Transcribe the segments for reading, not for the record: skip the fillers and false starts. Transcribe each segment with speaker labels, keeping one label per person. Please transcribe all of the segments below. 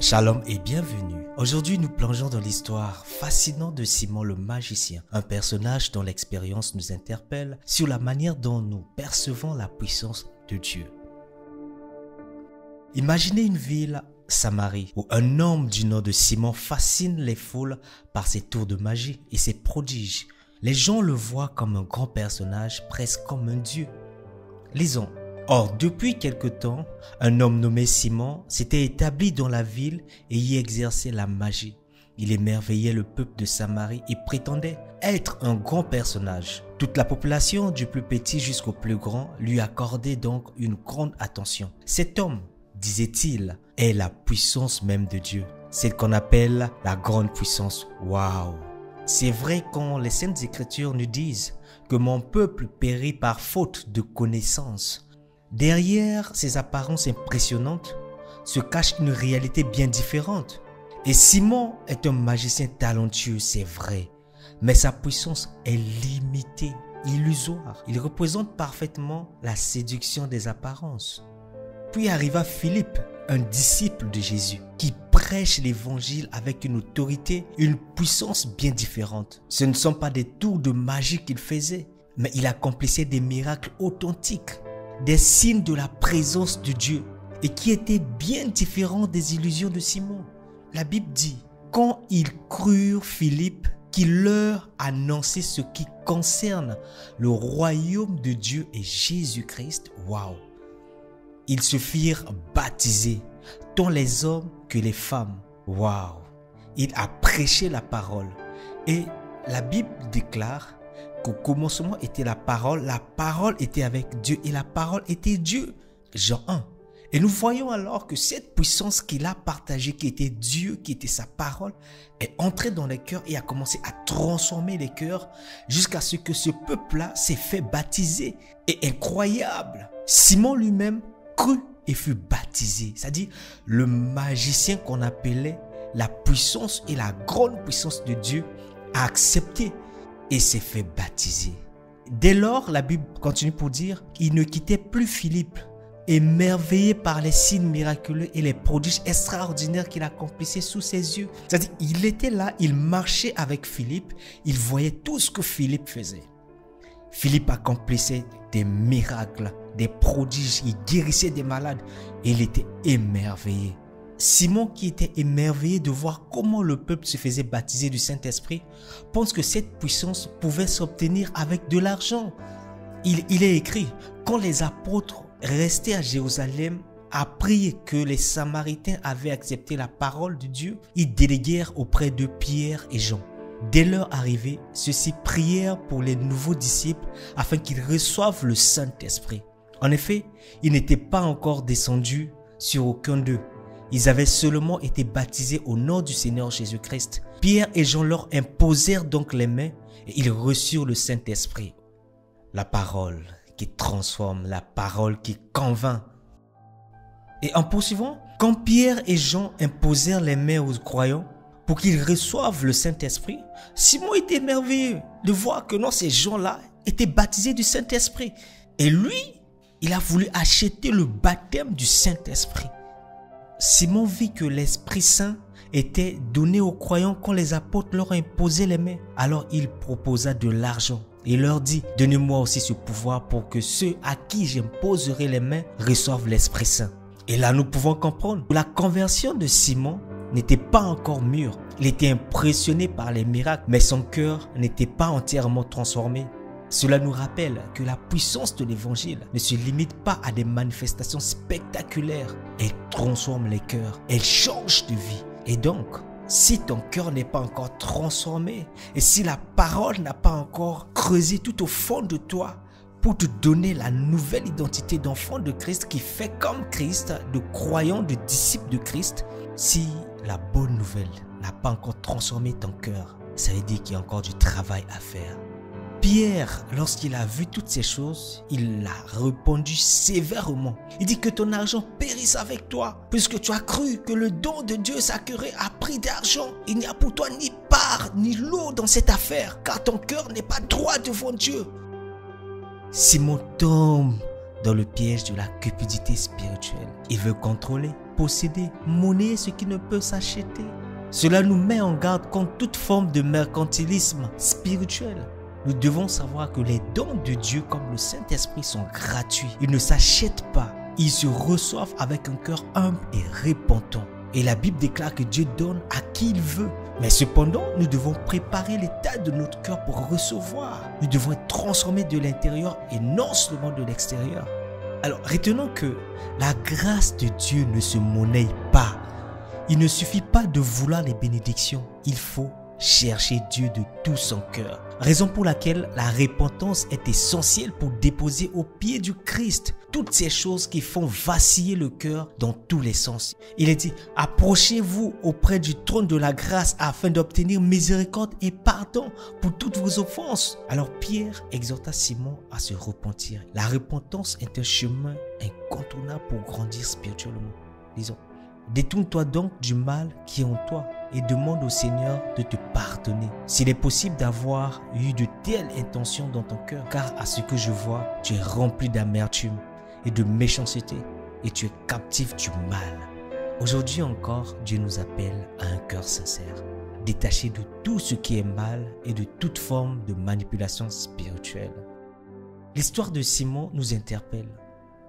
Speaker 1: Shalom et bienvenue. Aujourd'hui, nous plongeons dans l'histoire fascinante de Simon le magicien, un personnage dont l'expérience nous interpelle sur la manière dont nous percevons la puissance de Dieu. Imaginez une ville, Samarie, où un homme du nom de Simon fascine les foules par ses tours de magie et ses prodiges. Les gens le voient comme un grand personnage, presque comme un dieu. Lisons. Or, depuis quelque temps, un homme nommé Simon s'était établi dans la ville et y exerçait la magie. Il émerveillait le peuple de Samarie et prétendait être un grand personnage. Toute la population, du plus petit jusqu'au plus grand, lui accordait donc une grande attention. Cet homme, disait-il, est la puissance même de Dieu. Celle qu'on appelle la grande puissance. Waouh! C'est vrai quand les Saintes Écritures nous disent que mon peuple périt par faute de connaissance. Derrière ces apparences impressionnantes se cache une réalité bien différente. Et Simon est un magicien talentueux, c'est vrai, mais sa puissance est limitée, illusoire. Il représente parfaitement la séduction des apparences. Puis arriva Philippe, un disciple de Jésus, qui prêche l'évangile avec une autorité, une puissance bien différente. Ce ne sont pas des tours de magie qu'il faisait, mais il accomplissait des miracles authentiques, des signes de la présence de Dieu et qui étaient bien différents des illusions de Simon. La Bible dit, quand ils crurent Philippe, qu'il leur annonçait ce qui concerne le royaume de Dieu et Jésus-Christ, waouh! Ils se firent baptiser, tant les hommes que les femmes. Waouh! Il a prêché la parole. Et la Bible déclare qu'au commencement était la parole était avec Dieu et la parole était Dieu. Jean 1. Et nous voyons alors que cette puissance qu'il a partagée, qui était Dieu, qui était sa parole, est entrée dans les cœurs et a commencé à transformer les cœurs jusqu'à ce que ce peuple-là s'est fait baptiser. Et incroyable, Simon lui-même crut et fut baptisé. C'est-à-dire le magicien qu'on appelait la puissance et la grande puissance de Dieu a accepté et s'est fait baptiser. Dès lors, la Bible continue pour dire, il ne quittait plus Philippe, émerveillé par les signes miraculeux et les prodiges extraordinaires qu'il accomplissait sous ses yeux. C'est-à-dire, il était là, il marchait avec Philippe, il voyait tout ce que Philippe faisait. Philippe accomplissait des miracles, des prodiges, il guérissait des malades et il était émerveillé. Simon, qui était émerveillé de voir comment le peuple se faisait baptiser du Saint-Esprit, pense que cette puissance pouvait s'obtenir avec de l'argent. Il est écrit, quand les apôtres restaient à Jérusalem, apprirent que les Samaritains avaient accepté la parole de Dieu, ils déléguèrent auprès de Pierre et Jean. Dès leur arrivée, ceux-ci prièrent pour les nouveaux disciples afin qu'ils reçoivent le Saint-Esprit. En effet, ils n'étaient pas encore descendus sur aucun d'eux. Ils avaient seulement été baptisés au nom du Seigneur Jésus-Christ. Pierre et Jean leur imposèrent donc les mains et ils reçurent le Saint-Esprit. La parole qui transforme, la parole qui convainc. Et en poursuivant, quand Pierre et Jean imposèrent les mains aux croyants pour qu'ils reçoivent le Saint-Esprit, Simon était émerveillé de voir que non, ces gens-là étaient baptisés du Saint-Esprit. Et lui, il a voulu acheter le baptême du Saint-Esprit. Simon vit que l'Esprit Saint était donné aux croyants quand les apôtres leur imposaient les mains. Alors il proposa de l'argent et leur dit, donnez-moi aussi ce pouvoir pour que ceux à qui j'imposerai les mains reçoivent l'Esprit Saint. Et là nous pouvons comprendre que la conversion de Simon n'était pas encore mûre. Il était impressionné par les miracles, mais son cœur n'était pas entièrement transformé. Cela nous rappelle que la puissance de l'évangile ne se limite pas à des manifestations spectaculaires. Elle transforme les cœurs, elle change de vie. Et donc, si ton cœur n'est pas encore transformé et si la parole n'a pas encore creusé tout au fond de toi pour te donner la nouvelle identité d'enfant de Christ qui fait comme Christ, de croyant, de disciple de Christ, si la bonne nouvelle n'a pas encore transformé ton cœur, ça veut dire qu'il y a encore du travail à faire. Pierre, lorsqu'il a vu toutes ces choses, il a répondu sévèrement. Il dit que ton argent périsse avec toi, puisque tu as cru que le don de Dieu s'acquérait à prix d'argent. Il n'y a pour toi ni part ni lot dans cette affaire, car ton cœur n'est pas droit devant Dieu. Simon tombe dans le piège de la cupidité spirituelle. Il veut contrôler, posséder, monnayer ce qui ne peut s'acheter. Cela nous met en garde contre toute forme de mercantilisme spirituel. Nous devons savoir que les dons de Dieu comme le Saint-Esprit sont gratuits. Ils ne s'achètent pas. Ils se reçoivent avec un cœur humble et repentant. Et la Bible déclare que Dieu donne à qui il veut. Mais cependant, nous devons préparer l'état de notre cœur pour recevoir. Nous devons être transformés de l'intérieur et non seulement de l'extérieur. Alors, retenons que la grâce de Dieu ne se monnaie pas. Il ne suffit pas de vouloir les bénédictions. Il faut chercher Dieu de tout son cœur. Raison pour laquelle la repentance est essentielle pour déposer aux pieds du Christ toutes ces choses qui font vaciller le cœur dans tous les sens. Il est dit, approchez-vous auprès du trône de la grâce afin d'obtenir miséricorde et pardon pour toutes vos offenses. Alors Pierre exhorta Simon à se repentir. La repentance est un chemin incontournable pour grandir spirituellement. Disons, détourne-toi donc du mal qui est en toi et demande au Seigneur de te pardonner. S'il est possible d'avoir eu de telles intentions dans ton cœur, car à ce que je vois, tu es rempli d'amertume et de méchanceté et tu es captif du mal. Aujourd'hui encore, Dieu nous appelle à un cœur sincère, détaché de tout ce qui est mal et de toute forme de manipulation spirituelle. L'histoire de Simon nous interpelle.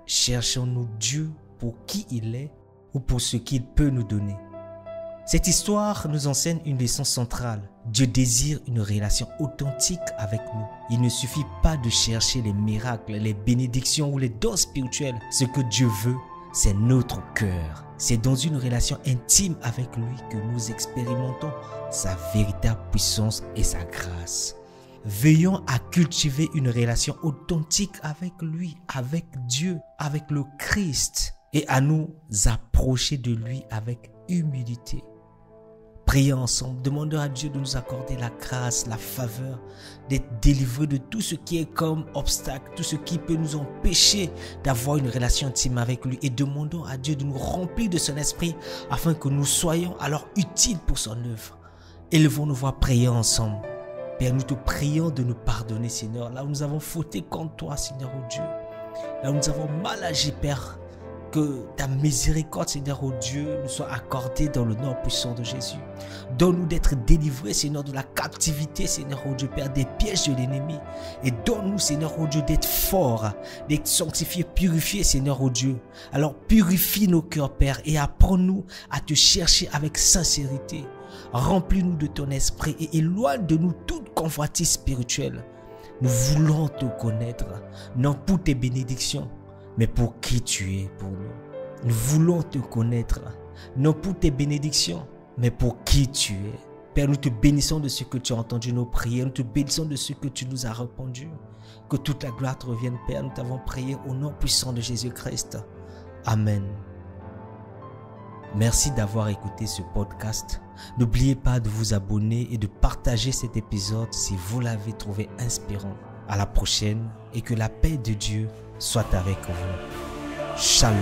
Speaker 1: Cherchons-nous Dieu pour qui il est ou pour ce qu'il peut nous donner? Cette histoire nous enseigne une leçon centrale. Dieu désire une relation authentique avec nous. Il ne suffit pas de chercher les miracles, les bénédictions ou les dons spirituels. Ce que Dieu veut, c'est notre cœur. C'est dans une relation intime avec lui que nous expérimentons sa véritable puissance et sa grâce. Veillons à cultiver une relation authentique avec lui, avec Dieu, avec le Christ et à nous approcher de lui avec humilité. Prions ensemble, demandons à Dieu de nous accorder la grâce, la faveur, d'être délivrés de tout ce qui est comme obstacle, tout ce qui peut nous empêcher d'avoir une relation intime avec lui. Et demandons à Dieu de nous remplir de son esprit afin que nous soyons alors utiles pour son œuvre. Élevons nos voix, prions ensemble. Père, nous te prions de nous pardonner, Seigneur, là où nous avons fauté contre toi, Seigneur, oh Dieu. Là où nous avons mal agi, Père. Que ta miséricorde, Seigneur, oh Dieu, nous soit accordée dans le nom puissant de Jésus. Donne-nous d'être délivrés, Seigneur, de la captivité, Seigneur, oh Dieu, Père, des pièges de l'ennemi. Et donne-nous, Seigneur, oh Dieu, d'être forts, d'être sanctifiés, purifiés, Seigneur, oh Dieu. Alors purifie nos cœurs, Père, et apprends-nous à te chercher avec sincérité. Remplis-nous de ton esprit et éloigne de nous toute convoitise spirituelle. Nous voulons te connaître, non pour tes bénédictions, mais pour qui tu es pour nous. Nous voulons te connaître, non pour tes bénédictions, mais pour qui tu es. Père, nous te bénissons de ce que tu as entendu nos prières, nous te bénissons de ce que tu nous as répondu. Que toute la gloire te revienne, Père, nous t'avons prié au nom puissant de Jésus-Christ. Amen. Merci d'avoir écouté ce podcast. N'oubliez pas de vous abonner et de partager cet épisode si vous l'avez trouvé inspirant. À la prochaine et que la paix de Dieu soit avec vous. Shalom.